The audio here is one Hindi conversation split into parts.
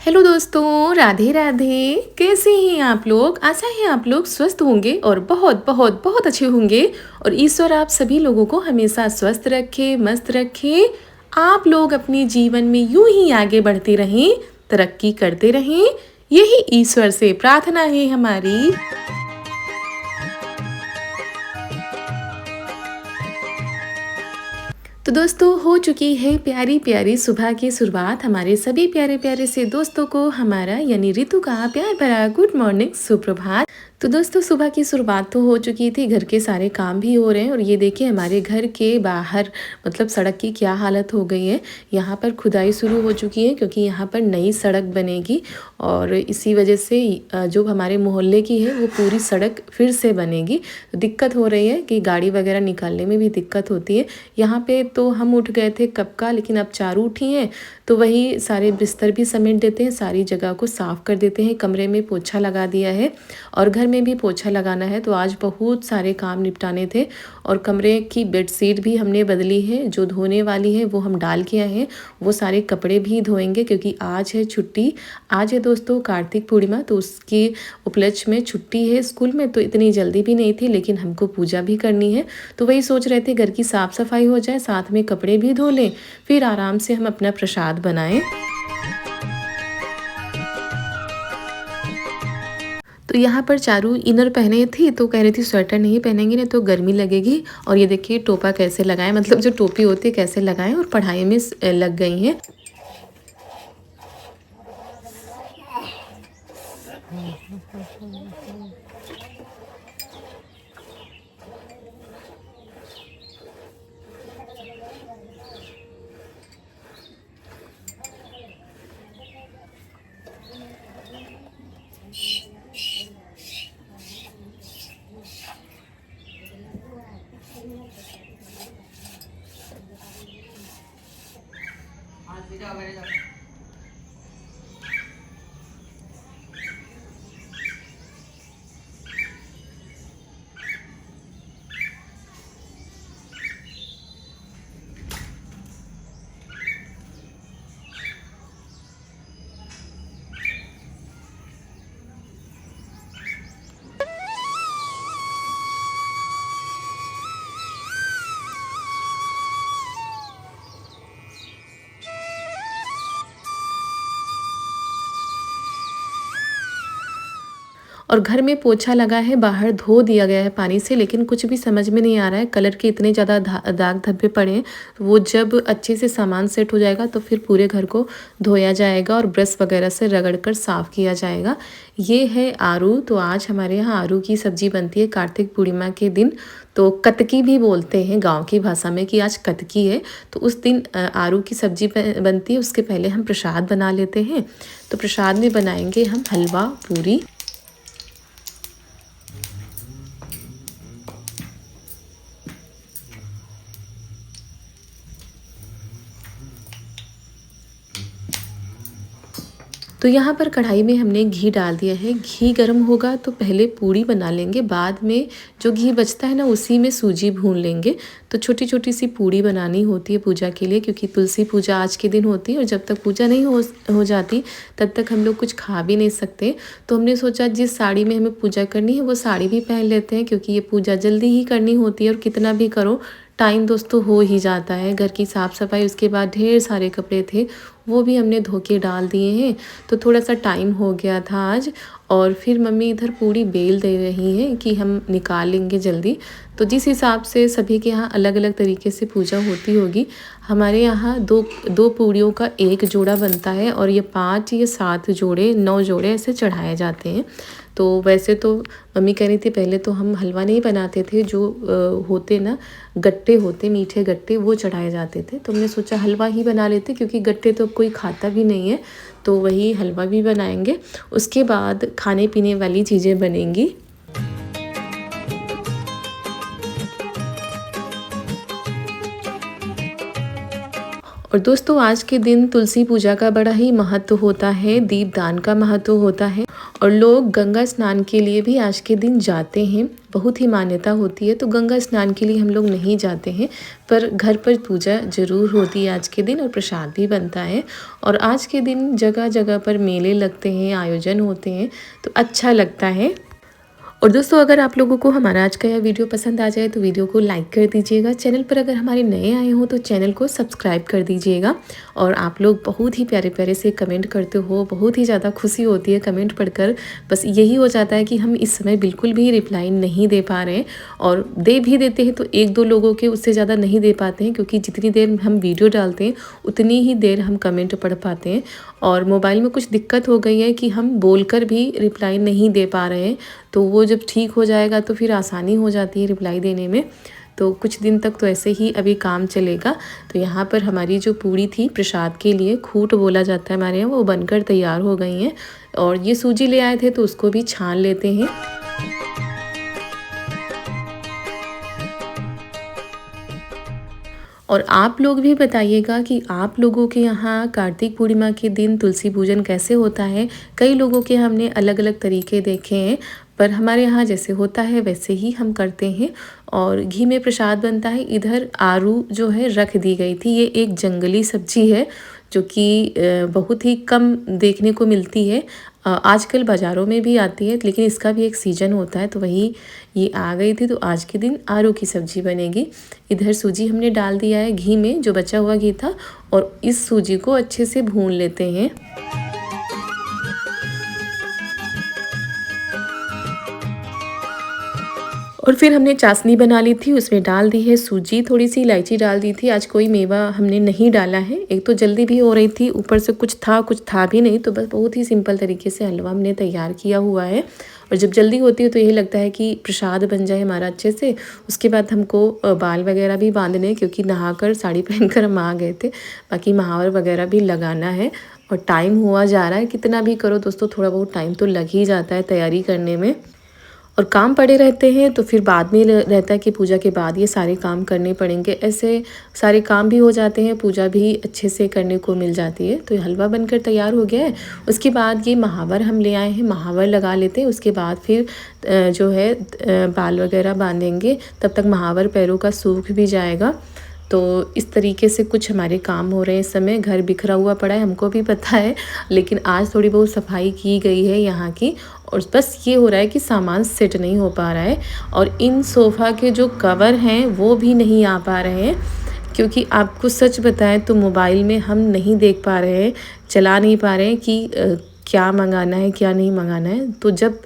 हेलो दोस्तों, राधे राधे। कैसे हैं आप लोग? आशा है आप लोग स्वस्थ होंगे और बहुत बहुत बहुत अच्छे होंगे। और ईश्वर आप सभी लोगों को हमेशा स्वस्थ रखे, मस्त रखे। आप लोग अपने जीवन में यूं ही आगे बढ़ते रहें, तरक्की करते रहें, यही ईश्वर से प्रार्थना है हमारी। तो दोस्तों, हो चुकी है प्यारी प्यारी सुबह की शुरुआत। हमारे सभी प्यारे प्यारे से दोस्तों को हमारा यानी ऋतु का प्यार भरा गुड मॉर्निंग, सुप्रभात। तो दोस्तों, सुबह की शुरुआत तो हो चुकी थी, घर के सारे काम भी हो रहे हैं। और ये देखिए हमारे घर के बाहर मतलब सड़क की क्या हालत हो गई है। यहाँ पर खुदाई शुरू हो चुकी है क्योंकि यहाँ पर नई सड़क बनेगी। और इसी वजह से जो हमारे मोहल्ले की है वो पूरी सड़क फिर से बनेगी। तो दिक्कत हो रही है कि गाड़ी वगैरह निकालने में भी दिक्कत होती है। यहाँ पे तो हम उठ गए थे कब का, लेकिन अब चारू उठी हैं तो वही सारे बिस्तर भी समेट देते हैं, सारी जगह को साफ़ कर देते हैं। कमरे में पोछा लगा दिया है और घर में भी पोछा लगाना है। तो आज बहुत सारे काम निपटाने थे। और कमरे की बेडशीट भी हमने बदली है, जो धोने वाली है वो हम डाल के आए हैं। वो सारे कपड़े भी धोएंगे क्योंकि आज है छुट्टी। आज है दोस्तों कार्तिक पूर्णिमा, तो उसके उपलक्ष्य में छुट्टी है स्कूल में। तो इतनी जल्दी भी नहीं थी, लेकिन हमको पूजा भी करनी है। तो वही सोच रहे थे घर की साफ़ सफाई हो जाए, साथ में कपड़े भी धो लें, फिर आराम से हम अपना प्रसाद बनाएं। तो यहाँ पर चारू इनर पहने थी तो कह रही थी स्वेटर नहीं पहनेंगे नहीं तो गर्मी लगेगी। और ये देखिए टोपा कैसे लगाएं, मतलब जो टोपी होती है कैसे लगाएं, और पढ़ाई में लग गई हैं। और घर में पोछा लगा है, बाहर धो दिया गया है पानी से, लेकिन कुछ भी समझ में नहीं आ रहा है। कलर के इतने ज़्यादा दाग धब्बे पड़े हैं। वो जब अच्छे से सामान सेट हो जाएगा तो फिर पूरे घर को धोया जाएगा और ब्रश वगैरह से रगड़ कर साफ़ किया जाएगा। ये है आरू। तो आज हमारे यहाँ आरू की सब्ज़ी बनती है कार्तिक पूर्णिमा के दिन। तो कतकी भी बोलते हैं गांव की भाषा में कि आज कतकी है। तो उस दिन आरू की सब्ज़ी बनती है। उसके पहले हम प्रसाद बना लेते हैं। तो प्रसाद में बनाएंगे हम हलवा पूरी। तो यहाँ पर कढ़ाई में हमने घी डाल दिया है। घी गर्म होगा तो पहले पूड़ी बना लेंगे, बाद में जो घी बचता है ना उसी में सूजी भून लेंगे। तो छोटी छोटी सी पूड़ी बनानी होती है पूजा के लिए, क्योंकि तुलसी पूजा आज के दिन होती है और जब तक पूजा नहीं हो जाती तब तक हम लोग कुछ खा भी नहीं सकते। तो हमने सोचा जिस साड़ी में हमें पूजा करनी है वो साड़ी भी पहन लेते हैं, क्योंकि ये पूजा जल्दी ही करनी होती है और कितना भी करो टाइम दोस्तों हो ही जाता है। घर की साफ़ सफाई, उसके बाद ढेर सारे कपड़े थे वो भी हमने धो के डाल दिए हैं। तो थोड़ा सा टाइम हो गया था आज। और फिर मम्मी इधर पूड़ी बेल दे रही हैं कि हम निकाल लेंगे जल्दी। तो जिस हिसाब से सभी के यहाँ अलग अलग तरीके से पूजा होती होगी, हमारे यहाँ दो पूड़ियों का एक जोड़ा बनता है और ये 5 या 7 जोड़े 9 जोड़े ऐसे चढ़ाए जाते हैं। तो वैसे तो मम्मी कह रही थी पहले तो हम हलवा नहीं बनाते थे, जो होते ना गट्टे होते, मीठे गट्टे, वो चढ़ाए जाते थे। तो हमने सोचा हलवा ही बना लेते, क्योंकि गट्टे तो अब कोई खाता भी नहीं है। तो वही हलवा भी बनाएंगे। उसके बाद खाने पीने वाली चीज़ें बनेंगी। और दोस्तों आज के दिन तुलसी पूजा का बड़ा ही महत्व होता है, दीपदान का महत्व होता है। और लोग गंगा स्नान के लिए भी आज के दिन जाते हैं। बहुत ही मान्यता होती है, तो गंगा स्नान के लिए हम लोग नहीं जाते हैं, पर घर पर पूजा ज़रूर होती है आज के दिन और प्रसाद भी बनता है। और आज के दिन जगह जगह पर मेले लगते हैं, आयोजन होते हैं, तो अच्छा लगता है। और दोस्तों, अगर आप लोगों को हमारा आज का यह वीडियो पसंद आ जाए तो वीडियो को लाइक कर दीजिएगा। चैनल पर अगर हमारे नए आए हो तो चैनल को सब्सक्राइब कर दीजिएगा। और आप लोग बहुत ही प्यारे प्यारे से कमेंट करते हो, बहुत ही ज़्यादा खुशी होती है कमेंट पढ़कर। बस यही हो जाता है कि हम इस समय बिल्कुल भी रिप्लाई नहीं दे पा रहे हैं, और दे भी देते हैं तो एक दो लोगों के, उससे ज़्यादा नहीं दे पाते हैं, क्योंकि जितनी देर हम वीडियो डालते हैं उतनी ही देर हम कमेंट पढ़ पाते हैं। और मोबाइल में कुछ दिक्कत हो गई है कि हम बोलकर भी रिप्लाई नहीं दे पा रहे हैं, तो वो जब ठीक हो जाएगा तो फिर आसानी हो जाती है रिप्लाई देने में। तो कुछ दिन तक तो ऐसे ही अभी काम चलेगा। तो यहाँ पर हमारी जो पूड़ी थी प्रसाद के लिए, खूट बोला जाता है हमारे यहाँ, वो बनकर तैयार हो गई हैं। और ये सूजी ले आए थे तो उसको भी छान लेते हैं। और आप लोग भी बताइएगा कि आप लोगों के यहाँ कार्तिक पूर्णिमा के दिन तुलसी पूजन कैसे होता है। कई लोगों के हमने अलग अलग तरीके देखे हैं, पर हमारे यहाँ जैसे होता है वैसे ही हम करते हैं। और घी में प्रसाद बनता है। इधर आरू जो है रख दी गई थी। ये एक जंगली सब्जी है जो कि बहुत ही कम देखने को मिलती है। आजकल बाज़ारों में भी आती है, लेकिन इसका भी एक सीज़न होता है, तो वही ये आ गई थी। तो आज के दिन आरू की सब्ज़ी बनेगी। इधर सूजी हमने डाल दिया है घी में, जो बचा हुआ घी था, और इस सूजी को अच्छे से भून लेते हैं। और फिर हमने चाशनी बना ली थी, उसमें डाल दी है सूजी, थोड़ी सी इलायची डाल दी थी। आज कोई मेवा हमने नहीं डाला है, एक तो जल्दी भी हो रही थी, ऊपर से कुछ था भी नहीं, तो बस बहुत ही सिंपल तरीके से हलवा हमने तैयार किया हुआ है। और जब जल्दी होती है तो यही लगता है कि प्रसाद बन जाए हमारा अच्छे से। उसके बाद हमको बाल वगैरह भी बांधने, क्योंकि नहाकर साड़ी पहनकर हम आ गए थे, बाकी महावर वगैरह भी लगाना है। और टाइम हुआ जा रहा है, कितना भी करो दोस्तों थोड़ा बहुत टाइम तो लग ही जाता है तैयारी करने में। और काम पड़े रहते हैं तो फिर बाद में रहता है कि पूजा के बाद ये सारे काम करने पड़ेंगे। ऐसे सारे काम भी हो जाते हैं, पूजा भी अच्छे से करने को मिल जाती है। तो ये हलवा बनकर तैयार हो गया है। उसके बाद ये महावर हम ले आए हैं, महावर लगा लेते हैं। उसके बाद फिर जो है बाल वगैरह बांधेंगे, तब तक महावर पैरों का सूख भी जाएगा। तो इस तरीके से कुछ हमारे काम हो रहे हैं इस समय। घर बिखरा हुआ पड़ा है, हमको भी पता है, लेकिन आज थोड़ी बहुत सफाई की गई है यहाँ की। और बस ये हो रहा है कि सामान सेट नहीं हो पा रहा है। और इन सोफ़ा के जो कवर हैं वो भी नहीं आ पा रहे हैं, क्योंकि आपको सच बताएं तो मोबाइल में हम नहीं देख पा रहे हैं, चला नहीं पा रहे हैं कि क्या मंगाना है क्या नहीं मंगाना है। तो जब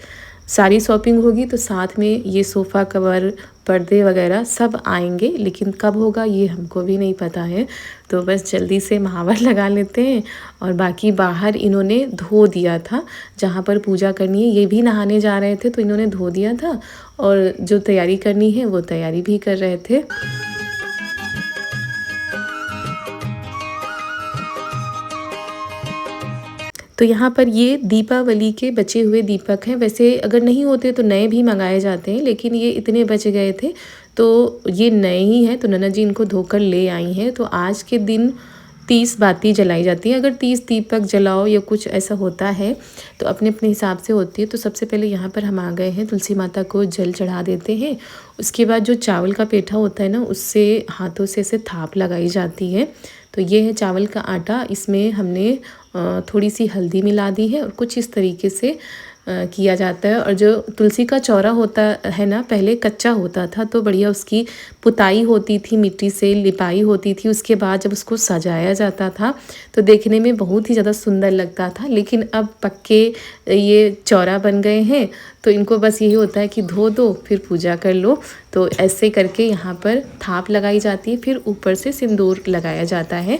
सारी शॉपिंग होगी तो साथ में ये सोफ़ा कवर, पर्दे वगैरह सब आएंगे, लेकिन कब होगा ये हमको भी नहीं पता है। तो बस जल्दी से महावर लगा लेते हैं। और बाकी बाहर इन्होंने धो दिया था, जहाँ पर पूजा करनी है, ये भी नहाने जा रहे थे तो इन्होंने धो दिया था। और जो तैयारी करनी है वो तैयारी भी कर रहे थे। तो यहाँ पर ये दीपावली के बचे हुए दीपक हैं। वैसे अगर नहीं होते तो नए भी मंगाए जाते हैं, लेकिन ये इतने बच गए थे तो ये नए ही हैं। तो ननद जी इनको धोकर ले आई हैं। तो आज के दिन 30 बाती जलाई जाती है। अगर 30 दीपक जलाओ या कुछ ऐसा होता है तो अपने अपने हिसाब से होती है। तो सबसे पहले यहाँ पर हम आ गए हैं, तुलसी माता को जल चढ़ा देते हैं। उसके बाद जो चावल का पेठा होता है ना, उससे हाथों से ऐसे थाप लगाई जाती है। तो ये है चावल का आटा, इसमें हमने थोड़ी सी हल्दी मिला दी है और कुछ इस तरीके से किया जाता है। और जो तुलसी का चौरा होता है ना, पहले कच्चा होता था, तो बढ़िया उसकी पुताई होती थी, मिट्टी से लिपाई होती थी। उसके बाद जब उसको सजाया जाता था तो देखने में बहुत ही ज़्यादा सुंदर लगता था। लेकिन अब पक्के ये चौरा बन गए हैं, तो इनको बस यही होता है कि धो दो फिर पूजा कर लो। तो ऐसे करके यहाँ पर थाप लगाई जाती है, फिर ऊपर से सिंदूर लगाया जाता है।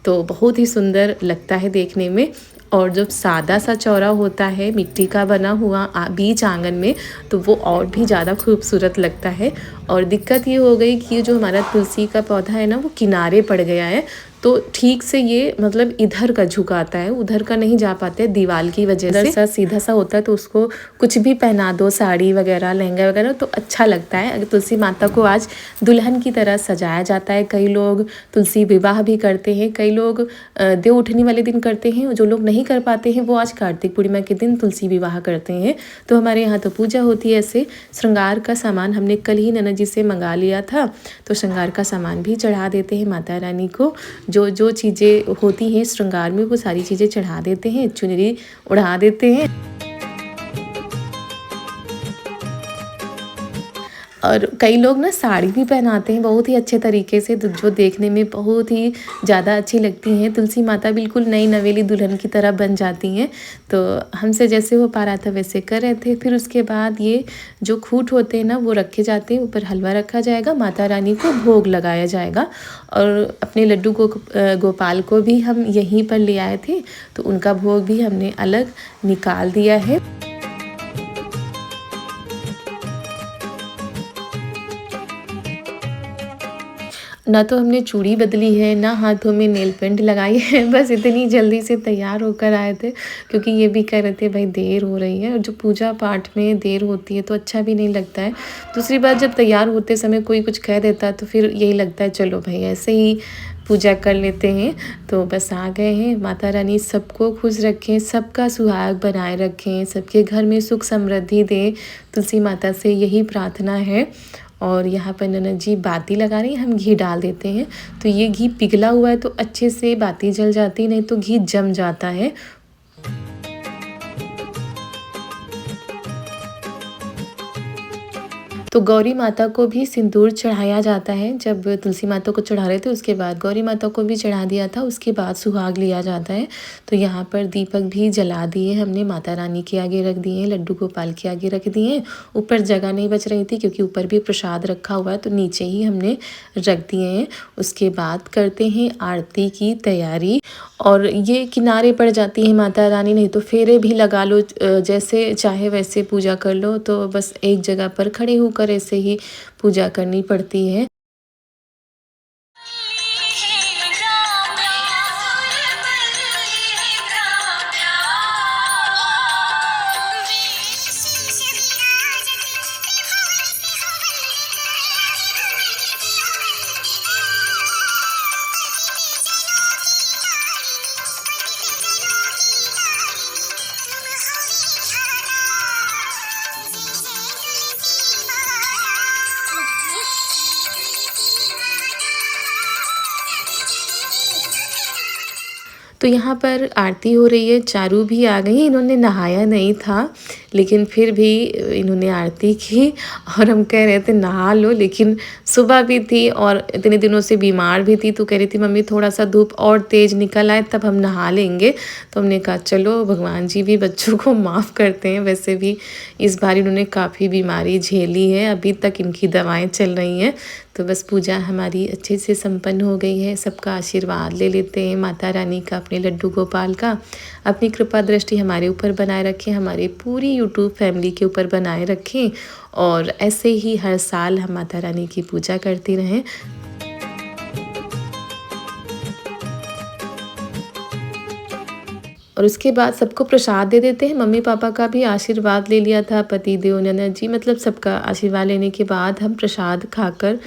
तो बहुत ही सुंदर लगता है देखने में। और जब सादा सा चौरा होता है मिट्टी का बना हुआ बीच आंगन में, तो वो और भी ज़्यादा खूबसूरत लगता है। और दिक्कत ये हो गई कि जो हमारा तुलसी का पौधा है ना, वो किनारे पड़ गया है, तो ठीक से ये मतलब इधर का झुकाता है, उधर का नहीं जा पाते दीवार की वजह से। सा सीधा सा होता है तो उसको कुछ भी पहना दो, साड़ी वगैरह लहंगा वगैरह, तो अच्छा लगता है। अगर तुलसी माता को आज दुल्हन की तरह सजाया जाता है। कई लोग तुलसी विवाह भी करते हैं, कई लोग देव उठनी वाले दिन करते हैं, जो लोग नहीं कर पाते हैं वो आज कार्तिक पूर्णिमा के दिन तुलसी विवाह करते हैं। तो हमारे यहाँ तो पूजा होती है ऐसे। श्रृंगार का सामान हमने कल ही ननद जी से मंगा लिया था, तो श्रृंगार का सामान भी चढ़ा देते हैं माता रानी को। जो जो चीज़ें होती हैं श्रृंगार में वो सारी चीज़ें चढ़ा देते हैं, चुनरी उड़ा देते हैं। और कई लोग ना साड़ी भी पहनाते हैं बहुत ही अच्छे तरीके से, जो देखने में बहुत ही ज़्यादा अच्छी लगती हैं। तुलसी माता बिल्कुल नई नवेली दुल्हन की तरह बन जाती हैं। तो हमसे जैसे हो पा रहा था वैसे कर रहे थे। फिर उसके बाद ये जो खूंट होते हैं ना वो रखे जाते हैं, ऊपर हलवा रखा जाएगा, माता रानी को भोग लगाया जाएगा। और अपने लड्डू गोपाल को भी हम यहीं पर ले आए थे, तो उनका भोग भी हमने अलग निकाल दिया है। ना तो हमने चूड़ी बदली है, ना हाथों में नेल पेंट लगाई है, बस इतनी जल्दी से तैयार होकर आए थे, क्योंकि ये भी कह रहे थे भाई देर हो रही है। और जो पूजा पाठ में देर होती है तो अच्छा भी नहीं लगता है। दूसरी बात, जब तैयार होते समय कोई कुछ कह देता है तो फिर यही लगता है चलो भाई ऐसे ही पूजा कर लेते हैं। तो बस आ गए हैं। माता रानी सबको खुश रखें, सबका सुहाग बनाए रखें, सबके घर में सुख समृद्धि दें। तुलसी माता से यही प्रार्थना है। और यहाँ पर ननद जी बाती लगा रही हैं, हम घी डाल देते हैं। तो ये घी पिघला हुआ है तो अच्छे से बाती जल जाती, नहीं तो घी जम जाता है। तो गौरी माता को भी सिंदूर चढ़ाया जाता है। जब तुलसी माता को चढ़ा रहे थे उसके बाद गौरी माता को भी चढ़ा दिया था, उसके बाद सुहाग लिया जाता है। तो यहाँ पर दीपक भी जला दिए हमने, माता रानी के आगे रख दिए, लड्डू गोपाल के आगे रख दिए। ऊपर जगह नहीं बच रही थी क्योंकि ऊपर भी प्रसाद रखा हुआ है, तो नीचे ही हमने रख दिए हैं। उसके बाद करते हैं आरती की तैयारी। और ये किनारे पड़ जाती है माता रानी, नहीं तो फेरे भी लगा लो, जैसे चाहे वैसे पूजा कर लो। तो बस एक जगह पर खड़े होकर ऐसे ही पूजा करनी पड़ती है। तो यहाँ पर आरती हो रही है, चारू भी आ गई। इन्होंने नहाया नहीं था लेकिन फिर भी इन्होंने आरती की, और हम कह रहे थे नहा लो, लेकिन सुबह भी थी और इतने दिनों से बीमार भी थी, तो कह रही थी मम्मी थोड़ा सा धूप और तेज़ निकल आए तब हम नहा लेंगे। तो हमने कहा चलो भगवान जी भी बच्चों को माफ़ करते हैं। वैसे भी इस बार इन्होंने काफ़ी बीमारी झेली है, अभी तक इनकी दवाएँ चल रही हैं। तो बस पूजा हमारी अच्छे से संपन्न हो गई है। सबका आशीर्वाद ले लेते हैं, माता रानी का, अपने लड्डू गोपाल का। अपनी कृपा दृष्टि हमारे ऊपर बनाए रखें, हमारी पूरी यूट्यूब फैमिली के ऊपर बनाए रखें, और ऐसे ही हर साल हम माता रानी की पूजा करती रहें। और उसके बाद सबको प्रसाद दे देते हैं। मम्मी पापा का भी आशीर्वाद ले लिया था, पति देव, ननद जी, मतलब सबका आशीर्वाद लेने के बाद हम प्रसाद खाकर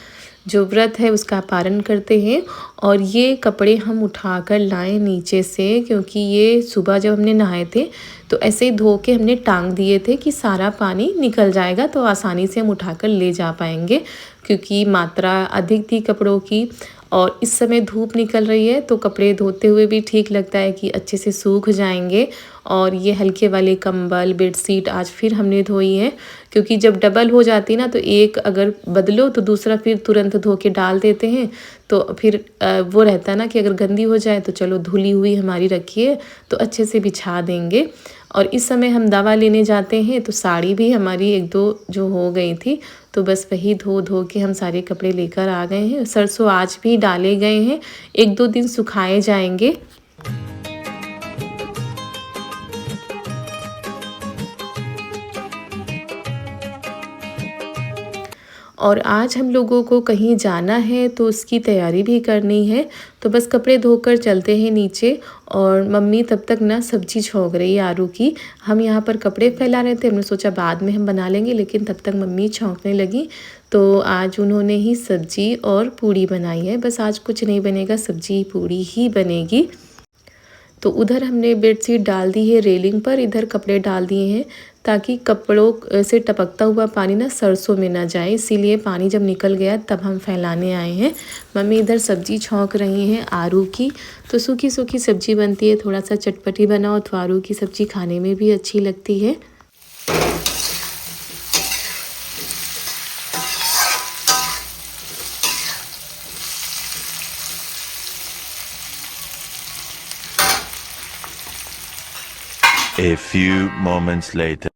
जो व्रत है उसका पारण करते हैं। और ये कपड़े हम उठाकर लाए नीचे से, क्योंकि ये सुबह जब हमने नहाए थे तो ऐसे ही धो के हमने टांग दिए थे कि सारा पानी निकल जाएगा तो आसानी से हम उठाकर ले जा पाएंगे, क्योंकि मात्रा अधिक थी कपड़ों की। और इस समय धूप निकल रही है तो कपड़े धोते हुए भी ठीक लगता है कि अच्छे से सूख जाएंगे। और ये हल्के वाले कंबल, बेडशीट आज फिर हमने धोई है, क्योंकि जब डबल हो जाती ना तो एक अगर बदलो तो दूसरा फिर तुरंत धो के डाल देते हैं। तो फिर वो रहता है ना कि अगर गंदी हो जाए तो चलो धुली हुई हमारी रखिए तो अच्छे से बिछा देंगे। और इस समय हम दवा लेने जाते हैं तो साड़ी भी हमारी एक दो जो हो गई थी, तो बस वही धो धो के हम सारे कपड़े लेकर आ गए हैं। सरसों आज भी डाले गए हैं, एक दो दिन सुखाए जाएंगे। और आज हम लोगों को कहीं जाना है तो उसकी तैयारी भी करनी है। तो बस कपड़े धोकर चलते हैं नीचे और मम्मी तब तक ना सब्जी छौंक रही है आलू की। हम यहाँ पर कपड़े फैला रहे थे, हमने सोचा बाद में हम बना लेंगे, लेकिन तब तक मम्मी छौंकने लगी। तो आज उन्होंने ही सब्जी और पूड़ी बनाई है। बस आज कुछ नहीं बनेगा, सब्जी पूड़ी ही बनेगी। तो उधर हमने बेडशीट डाल दी है रेलिंग पर, इधर कपड़े डाल दिए हैं ताकि कपड़ों से टपकता हुआ पानी ना सरसों में ना जाए, इसीलिए पानी जब निकल गया तब हम फैलाने आए हैं। मम्मी इधर सब्जी छौंक रही हैं आलू की। तो सूखी सूखी सब्जी बनती है, थोड़ा सा चटपटी बनाओ तो आलू की सब्जी खाने में भी अच्छी लगती है। A few moments later.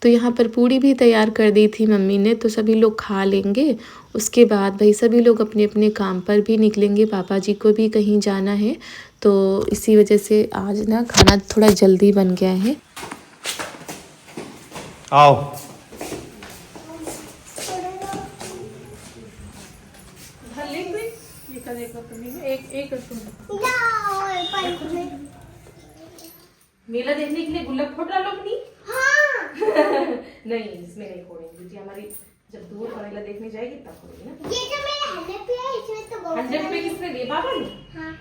तो यहाँ पर पूड़ी भी तैयार कर दी थी मम्मी ने, तो सभी लोग खा लेंगे। उसके बाद भाई सभी लोग अपने अपने काम पर भी निकलेंगे, पापा जी को भी कहीं जाना है। तो इसी वजह से आज ना खाना थोड़ा जल्दी बन गया है। आओ। मेला देखने के लिए गुल्लक फोड़ डालो अपनी। हाँ। नहीं, इसमें नहीं फोड़ेंगे जी, हमारी जब दूर मेला देखने जाएगी तब फोड़ेंगे ना। ये जो मेरा 100 रुपया है, इसमें तो बहुत 100 रुपये किसने दिए, पापा ने? हाँ।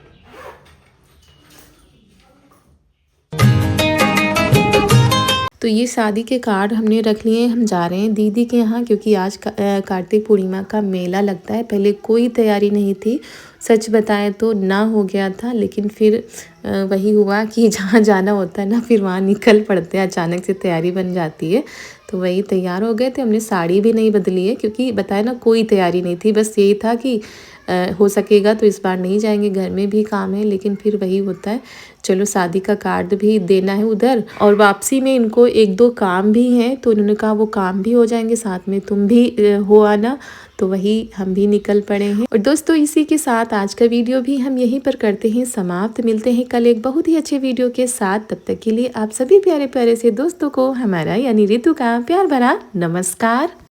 तो ये शादी के कार्ड हमने रख लिए हैं। हम जा रहे हैं दीदी के यहाँ, क्योंकि आज कार्तिक पूर्णिमा का मेला लगता है। पहले कोई तैयारी नहीं थी, सच बताएं तो ना हो गया था, लेकिन फिर वही हुआ कि जहाँ जाना होता है ना फिर वहाँ निकल पड़ते हैं, अचानक से तैयारी बन जाती है। तो वही तैयार हो गए थे। हमने साड़ी भी नहीं बदली है, क्योंकि बताया ना कोई तैयारी नहीं थी, बस यही था कि हो सकेगा तो इस बार नहीं जाएंगे, घर में भी काम है। लेकिन फिर वही होता है, चलो शादी का कार्ड भी देना है उधर, और वापसी में इनको 1-2 काम भी हैं, तो उन्होंने कहा वो काम भी हो जाएंगे, साथ में तुम भी हो आना। तो वही हम भी निकल पड़े हैं। और दोस्तों इसी के साथ आज का वीडियो भी हम यहीं पर करते हैं समाप्त। मिलते हैं कल एक बहुत ही अच्छे वीडियो के साथ। तब तक के लिए आप सभी प्यारे प्यारे से दोस्तों को हमारा यानी रितु का प्यार भरा नमस्कार।